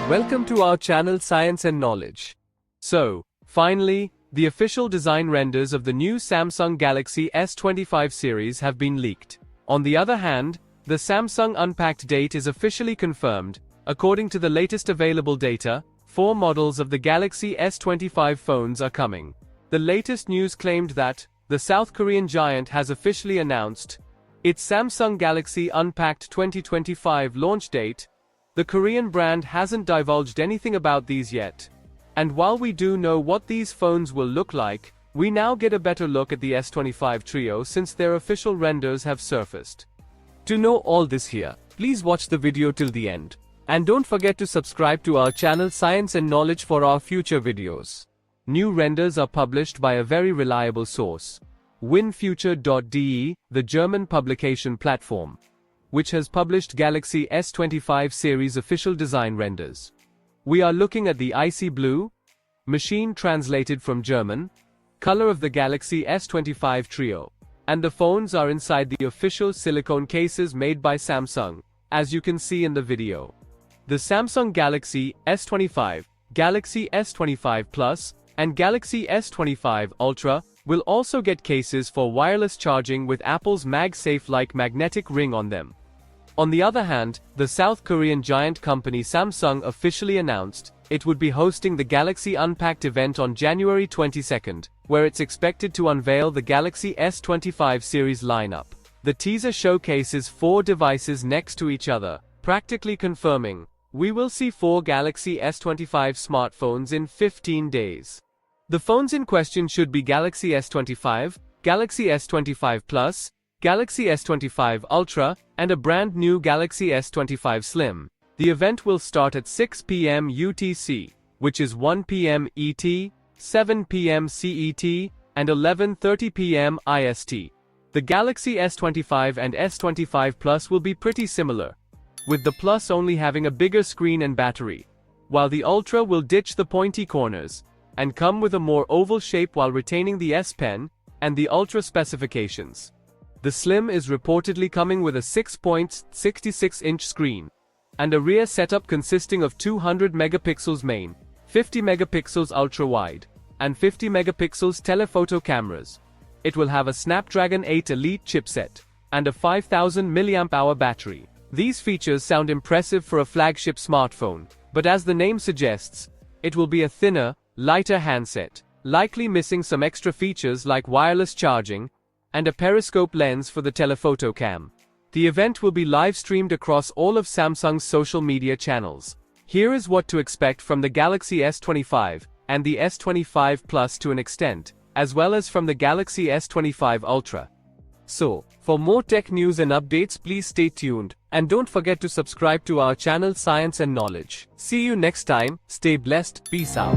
Welcome to our channel Science and Knowledge. So, finally, the official design renders of the new Samsung Galaxy S25 series have been leaked. On the other hand, the Samsung Unpacked date is officially confirmed. According to the latest available data, 4 models of the Galaxy S25 phones are coming. The latest news claimed that the South Korean giant has officially announced its Samsung Galaxy Unpacked 2025 launch date. The Korean brand hasn't divulged anything about these yet. And while we do know what these phones will look like, we now get a better look at the S25 trio since their official renders have surfaced. To know all this here, please watch the video till the end. And don't forget to subscribe to our channel Science and Knowledge for our future videos. New renders are published by a very reliable source, winfuture.de, the German publication platform, which has published Galaxy S25 series official design renders. We are looking at the icy blue, machine translated from German, color of the Galaxy S25 trio. And the phones are inside the official silicone cases made by Samsung, as you can see in the video. The Samsung Galaxy S25, Galaxy S25 Plus, and Galaxy S25 Ultra will also get cases for wireless charging with Apple's MagSafe-like magnetic ring on them. On the other hand, the South Korean giant company Samsung officially announced it would be hosting the Galaxy Unpacked event on January 22nd, where it's expected to unveil the Galaxy S25 series lineup. The teaser showcases 4 devices next to each other, practically confirming we will see 4 Galaxy S25 smartphones in 15 days. The phones in question should be Galaxy S25, Galaxy S25 Plus, Galaxy S25 Ultra, and a brand new Galaxy S25 Slim. The event will start at 6 p.m. UTC, which is 1 p.m. ET, 7 p.m. CET, and 11:30 p.m. IST. The Galaxy S25 and S25 Plus will be pretty similar, with the Plus only having a bigger screen and battery, while the Ultra will ditch the pointy corners and come with a more oval shape while retaining the S Pen and the Ultra specifications. The Slim is reportedly coming with a 6.66-inch screen and a rear setup consisting of 200 megapixels main, 50 megapixels ultra-wide, and 50 megapixels telephoto cameras. It will have a Snapdragon 8 Elite chipset and a 5000 mAh battery. These features sound impressive for a flagship smartphone, but as the name suggests, it will be a thinner, lighter handset, likely missing some extra features like wireless charging and a periscope lens for the telephoto cam. The event will be live-streamed across all of Samsung's social media channels. Here is what to expect from the Galaxy S25 and the S25 Plus to an extent, as well as from the Galaxy S25 Ultra. So, for more tech news and updates, please stay tuned, and don't forget to subscribe to our channel Science and Knowledge. See you next time, stay blessed, peace out.